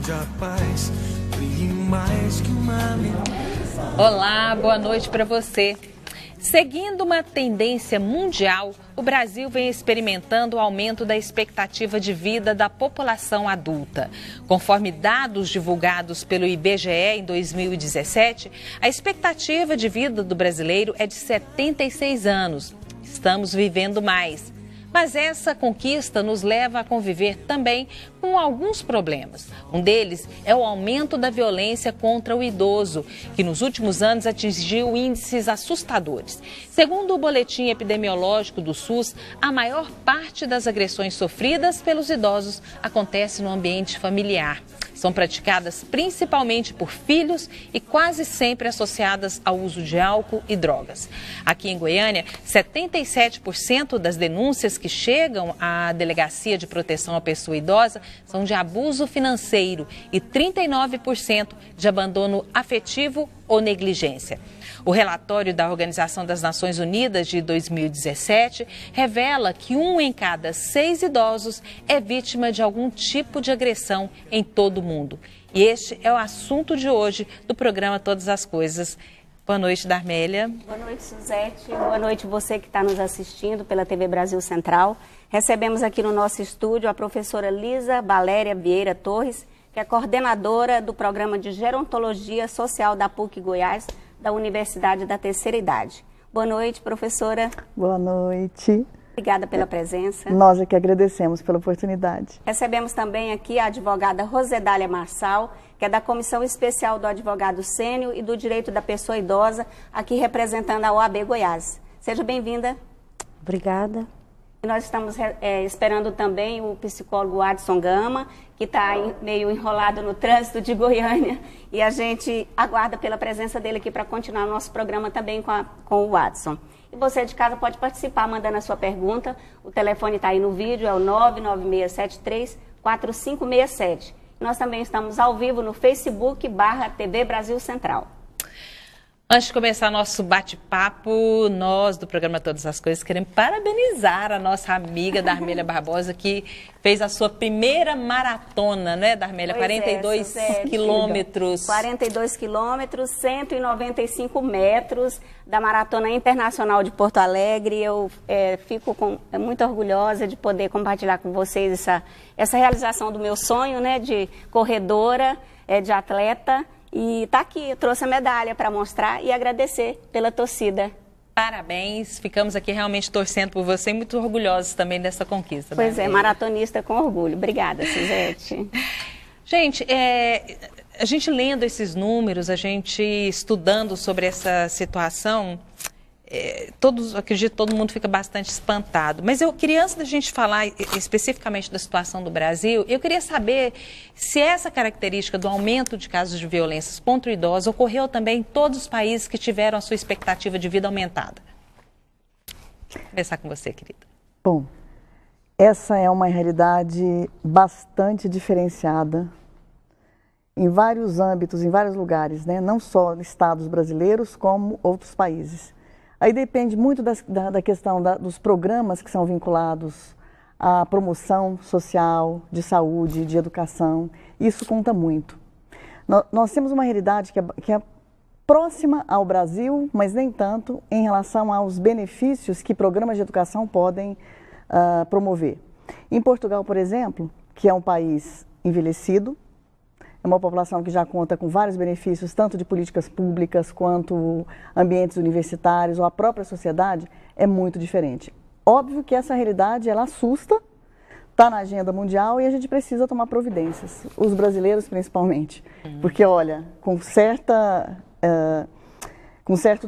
onde a paz brilhe mais que uma lembrança. Olá, boa noite para você. Seguindo uma tendência mundial, o Brasil vem experimentando o aumento da expectativa de vida da população adulta. Conforme dados divulgados pelo IBGE em 2017, a expectativa de vida do brasileiro é de 76 anos. Estamos vivendo mais. Mas essa conquista nos leva a conviver também com alguns problemas. Um deles é o aumento da violência contra o idoso, que nos últimos anos atingiu índices assustadores. Segundo o boletim epidemiológico do SUS, a maior parte das agressões sofridas pelos idosos acontece no ambiente familiar. São praticadas principalmente por filhos e quase sempre associadas ao uso de álcool e drogas. Aqui em Goiânia, 77% das denúncias que chegam à Delegacia de Proteção à Pessoa Idosa são de abuso financeiro e 39% de abandono afetivo ou negligência. O relatório da Organização das Nações Unidas de 2017 revela que 1 em cada 6 idosos é vítima de algum tipo de agressão em todo o mundo. E este é o assunto de hoje do programa Todas as Coisas. Boa noite, Darmélia. Boa noite, Suzete. Boa noite você que está nos assistindo pela TV Brasil Central. Recebemos aqui no nosso estúdio a professora Lisa Valéria Vieira Torres, que é coordenadora do Programa de Gerontologia Social da PUC Goiás, da Universidade da Terceira Idade. Boa noite, professora. Boa noite. Obrigada pela presença. Nós é que agradecemos pela oportunidade. Recebemos também aqui a advogada Rosedália Marçal, que é da Comissão Especial do Advogado Sênior e do Direito da Pessoa Idosa, aqui representando a OAB Goiás. Seja bem-vinda. Obrigada. E nós estamos esperando também o psicólogo Adson Gama, que está meio enrolado no trânsito de Goiânia, e a gente aguarda pela presença dele aqui para continuar o nosso programa também com o Adson. E você de casa pode participar mandando a sua pergunta. O telefone está aí no vídeo, é o 99673-4567. Nós também estamos ao vivo no Facebook/TV Brasil Central. Antes de começar nosso bate-papo, nós do programa Todas as Coisas queremos parabenizar a nossa amiga Darmélia Barbosa, que fez a sua primeira maratona, né, Darmélia? 42 quilômetros. 42 quilômetros, 195 metros da Maratona Internacional de Porto Alegre. Eu fico muito orgulhosa de poder compartilhar com vocês essa realização do meu sonho, né, de corredora, de atleta. E tá aqui, eu trouxe a medalha para mostrar e agradecer pela torcida. Parabéns, ficamos aqui realmente torcendo por você e muito orgulhosos também dessa conquista. Pois é, maratonista com orgulho. Obrigada, Suzete. Gente, a gente lendo esses números, a gente estudando sobre essa situação, acredito que todo mundo fica bastante espantado. Mas eu queria, antes da gente falar especificamente da situação do Brasil, eu queria saber se essa característica do aumento de casos de violências contra o idoso ocorreu também em todos os países que tiveram a sua expectativa de vida aumentada. Vou começar com você, querida. Bom, essa é uma realidade bastante diferenciada em vários âmbitos, em vários lugares, né? Não só estados brasileiros, como outros países. Aí depende muito da questão dos programas que são vinculados à promoção social, de saúde, de educação. Isso conta muito. Nós temos uma realidade que é próxima ao Brasil, mas nem tanto, em relação aos benefícios que programas de educação podem promover. Em Portugal, por exemplo, que é um país envelhecido, é uma população que já conta com vários benefícios, tanto de políticas públicas quanto ambientes universitários ou a própria sociedade, é muito diferente. Óbvio que essa realidade, ela assusta, está na agenda mundial e a gente precisa tomar providências, os brasileiros principalmente. Porque, olha, com certo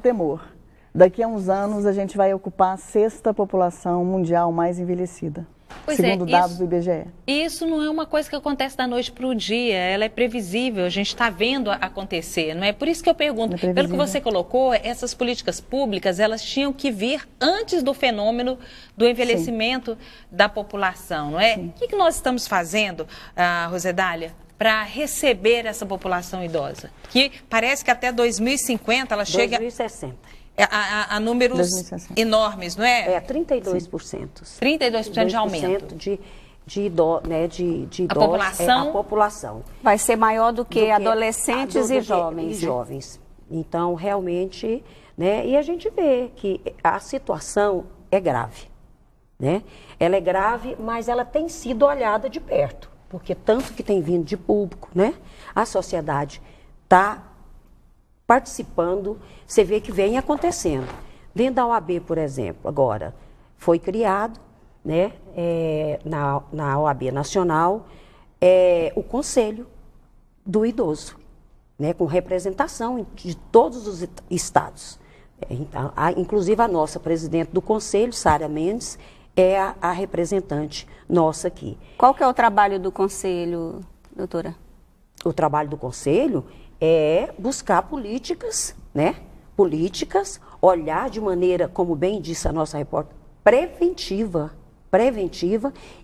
temor, daqui a uns anos a gente vai ocupar a 6ª população mundial mais envelhecida. Pois segundo dados do IBGE. Isso não é uma coisa que acontece da noite para o dia, ela é previsível, a gente está vendo acontecer, não é? Por isso que eu pergunto, pelo que você colocou, essas políticas públicas, elas tinham que vir antes do fenômeno do envelhecimento da população, não é? Sim. O que nós estamos fazendo, Rosedália, para receber essa população idosa? Que parece que até 2050 ela chega... 2060. A números enormes, não é? 32%. 32% de aumento. idosos, população? A população. Vai ser maior do que adolescentes e jovens. E jovens. Então, realmente, né? E a gente vê que a situação é grave, né? Ela é grave, mas ela tem sido olhada de perto, porque tanto que tem vindo de público, né? A sociedade está participando, você vê que vem acontecendo. Dentro da OAB, por exemplo, agora, foi criado, né, na OAB Nacional, o Conselho do Idoso, né, com representação de todos os estados. Então, inclusive a nossa presidente do Conselho, Sara Mendes, é a representante nossa aqui. Qual que é o trabalho do Conselho, doutora? O trabalho do Conselho é buscar políticas, né? Políticas, olhar de maneira, como bem disse a nossa repórter, preventiva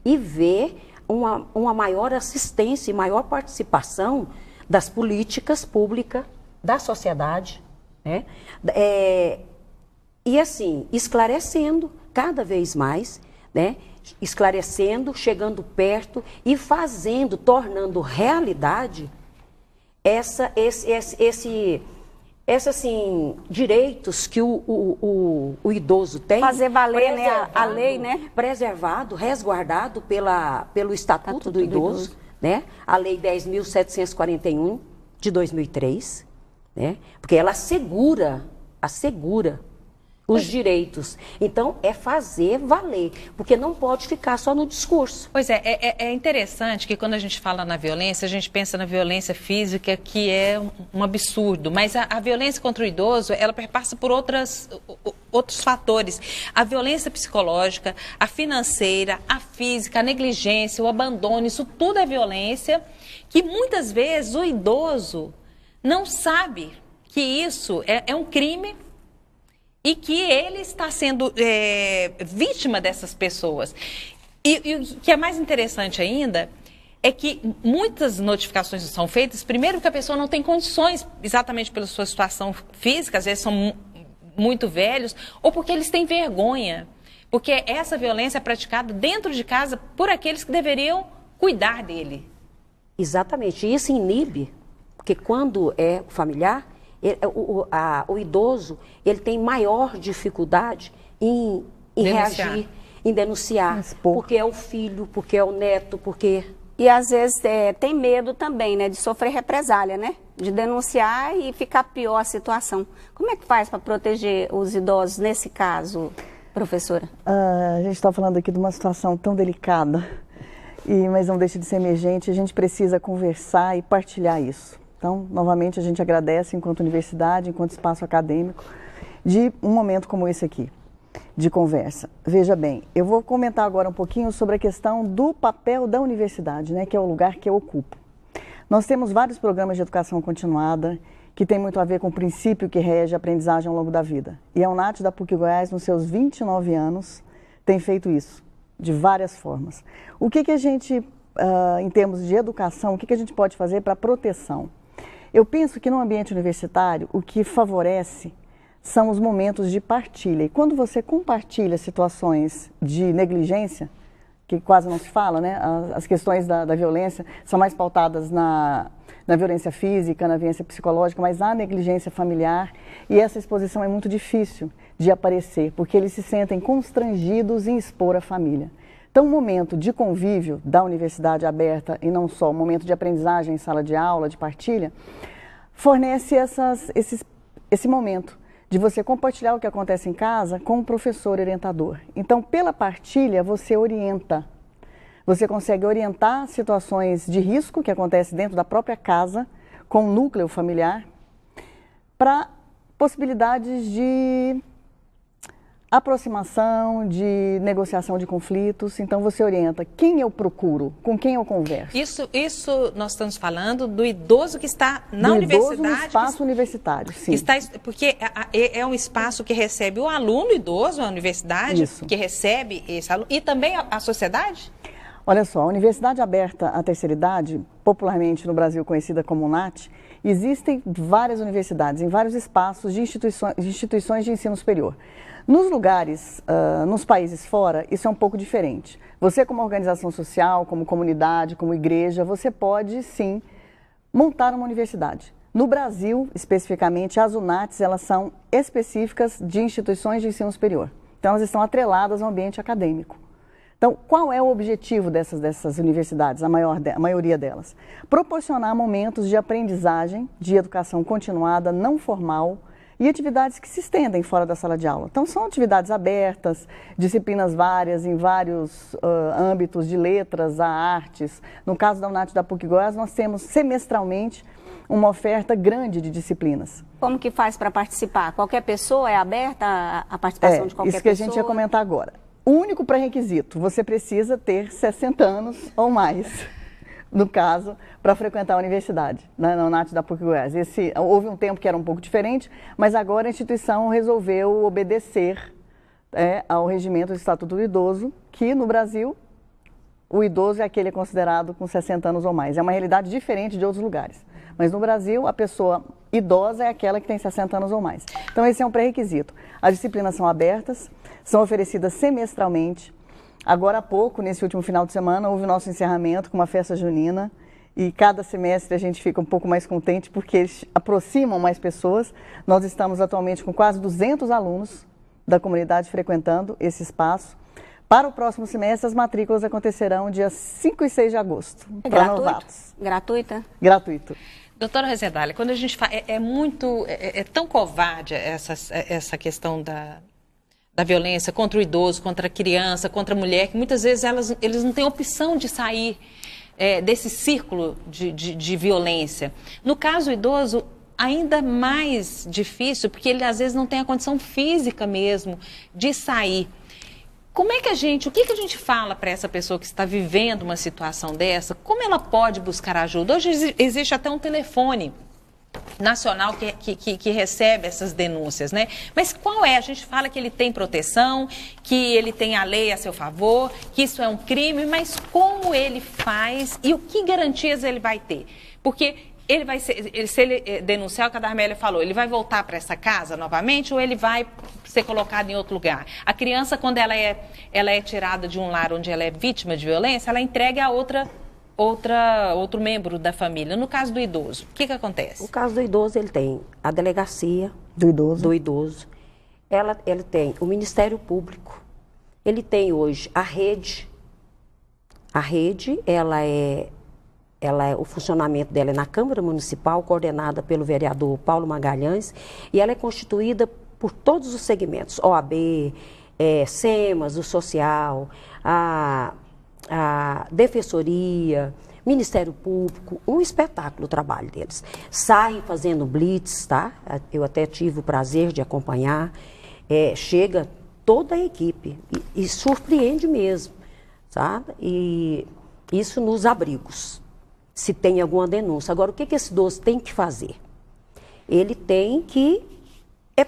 e ver uma maior assistência e maior participação das políticas públicas da sociedade, né? E assim, esclarecendo cada vez mais, né? Esclarecendo, chegando perto e fazendo, tornando realidade assim, direitos que o idoso tem. Fazer valer, né, a lei, né? Preservado, resguardado pelo Estatuto do Idoso, né? A Lei 10.741 de 2003, né? Porque ela assegura os direitos. Então, é fazer valer, porque não pode ficar só no discurso. Pois é interessante que quando a gente fala na violência, a gente pensa na violência física, que é um absurdo, mas a violência contra o idoso, ela perpassa por outros fatores. A violência psicológica, a financeira, a física, a negligência, o abandono, isso tudo é violência, que muitas vezes o idoso não sabe que isso é um crime, e que ele está sendo vítima dessas pessoas. E o que é mais interessante ainda é que muitas notificações são feitas, primeiro que a pessoa não tem condições, exatamente pela sua situação física, às vezes são muito velhos, ou porque eles têm vergonha. Porque essa violência é praticada dentro de casa por aqueles que deveriam cuidar dele. Exatamente. Isso inibe, porque quando é familiar, o idoso, ele tem maior dificuldade em reagir, em denunciar, porque é o filho, porque é o neto, porque... E às vezes tem medo também, né, de sofrer represália, né? De denunciar e ficar pior a situação. Como é que faz para proteger os idosos nesse caso, professora? A gente está falando aqui de uma situação tão delicada, mas não deixa de ser emergente, a gente precisa conversar e partilhar isso. Então, novamente, a gente agradece, enquanto universidade, enquanto espaço acadêmico, de um momento como esse aqui, de conversa. Veja bem, eu vou comentar agora um pouquinho sobre a questão do papel da universidade, né, que é o lugar que eu ocupo. Nós temos vários programas de educação continuada, que tem muito a ver com o princípio que rege a aprendizagem ao longo da vida. E a UNAT da PUC-Goiás, nos seus 29 anos, tem feito isso, de várias formas. O que a gente, em termos de educação, o que a gente pode fazer para proteção? Eu penso que no ambiente universitário, o que favorece são os momentos de partilha. E quando você compartilha situações de negligência, que quase não se fala, né? As questões da violência são mais pautadas na violência física, na violência psicológica, mas há negligência familiar, e essa exposição é muito difícil de aparecer, porque eles se sentem constrangidos em expor a família. Então, o momento de convívio da universidade aberta, e não só, o momento de aprendizagem em sala de aula, de partilha, fornece esse momento de você compartilhar o que acontece em casa com o professor orientador. Então, pela partilha, você orienta. Você consegue orientar situações de risco que acontecem dentro da própria casa, com o núcleo familiar, para possibilidades de aproximação, de negociação de conflitos. Então, você orienta quem eu procuro, com quem eu converso. Isso nós estamos falando do idoso que está na universidade. Idoso no espaço universitário, sim. Porque é um espaço que recebe o aluno idoso, a universidade, Isso. que recebe esse aluno, e também a sociedade? Olha só, a Universidade Aberta à Terceira Idade, popularmente no Brasil conhecida como UNAT, existem várias universidades em vários espaços de instituições de ensino superior. Nos lugares, nos países fora, isso é um pouco diferente. Você, como organização social, como comunidade, como igreja, você pode sim montar uma universidade. No Brasil, especificamente, as UNATs, elas são específicas de instituições de ensino superior. Então, elas estão atreladas ao ambiente acadêmico. Então, qual é o objetivo dessas universidades, a maioria delas? Proporcionar momentos de aprendizagem, de educação continuada, não formal e atividades que se estendem fora da sala de aula. Então, são atividades abertas, disciplinas várias em vários âmbitos, de letras a artes. No caso da UNAT da PUC-Goiás, nós temos semestralmente uma oferta grande de disciplinas. Como que faz para participar? Qualquer pessoa é aberta a participação de qualquer pessoa? Isso que a gente ia comentar agora. O único pré-requisito, você precisa ter 60 anos ou mais, no caso, para frequentar a universidade, na UNAT da PUC-Goiás. Houve um tempo que era um pouco diferente, mas agora a instituição resolveu obedecer ao regimento do Estatuto do Idoso, que no Brasil, o idoso é aquele considerado com 60 anos ou mais. É uma realidade diferente de outros lugares. Mas no Brasil, a pessoa idosa é aquela que tem 60 anos ou mais. Então, esse é um pré-requisito. As disciplinas são abertas, são oferecidas semestralmente. Agora há pouco, nesse último final de semana, houve o nosso encerramento com uma festa junina. E cada semestre a gente fica um pouco mais contente porque eles aproximam mais pessoas. Nós estamos atualmente com quase 200 alunos da comunidade frequentando esse espaço. Para o próximo semestre, as matrículas acontecerão dias 5 e 6 de agosto. Para novatos. Gratuita? Gratuito. Doutora Rezedália, quando a gente fala, é tão covarde essa questão da violência contra o idoso, contra a criança, contra a mulher, que muitas vezes eles não têm opção de sair desse círculo de violência. No caso do idoso, ainda mais difícil, porque ele às vezes não tem a condição física mesmo de sair. O que a gente fala para essa pessoa que está vivendo uma situação dessa? Como ela pode buscar ajuda? Hoje existe até um telefone nacional que recebe essas denúncias, né? Mas qual é? A gente fala que ele tem proteção, que ele tem a lei a seu favor, que isso é um crime, mas como ele faz e o que garantias ele vai ter? Porque ele vai ser, se ele denunciar, o que a Darmélia falou, ele vai voltar para essa casa novamente ou ele vai ser colocado em outro lugar? A criança, quando ela é tirada de um lar onde ela é vítima de violência, ela entrega a outro membro da família. No caso do idoso, o que acontece? No caso do idoso, ele tem a delegacia do idoso. Ele tem o Ministério Público. Ele tem hoje a rede. A rede, o funcionamento dela é na Câmara Municipal, coordenada pelo vereador Paulo Magalhães, e ela é constituída por todos os segmentos, OAB, SEMAS, o Social, a Defensoria, Ministério Público, um espetáculo o trabalho deles. Saem fazendo blitz, tá? Eu até tive o prazer de acompanhar. Chega toda a equipe e surpreende mesmo, sabe? E isso nos abrigos, se tem alguma denúncia. Agora, o que esse idoso tem que fazer? Ele tem que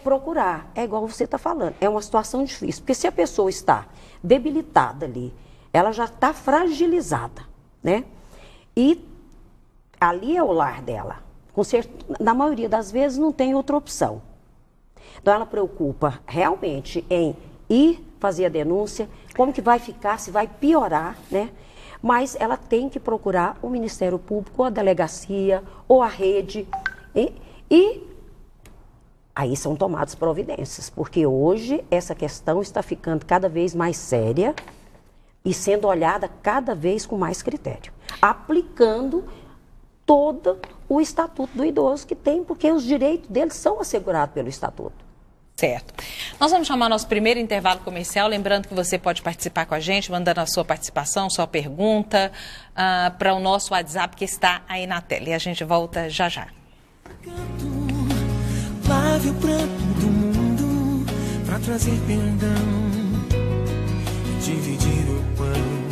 procurar, igual você está falando, é uma situação difícil, porque se a pessoa está debilitada ali, ela já está fragilizada, né? E ali é o lar dela. Na maioria das vezes não tem outra opção. Então ela preocupa realmente em ir fazer a denúncia, como que vai ficar, se vai piorar, né? Mas ela tem que procurar o Ministério Público, ou a delegacia, ou a rede, e aí são tomadas providências, porque hoje essa questão está ficando cada vez mais séria e sendo olhada cada vez com mais critério, aplicando todo o Estatuto do Idoso que tem, porque os direitos deles são assegurados pelo Estatuto. Certo. Nós vamos chamar nosso primeiro intervalo comercial, lembrando que você pode participar com a gente, mandando a sua participação, sua pergunta, para o nosso WhatsApp que está aí na tela. E a gente volta já já. Lave o pranto do mundo pra trazer perdão, dividir o pão.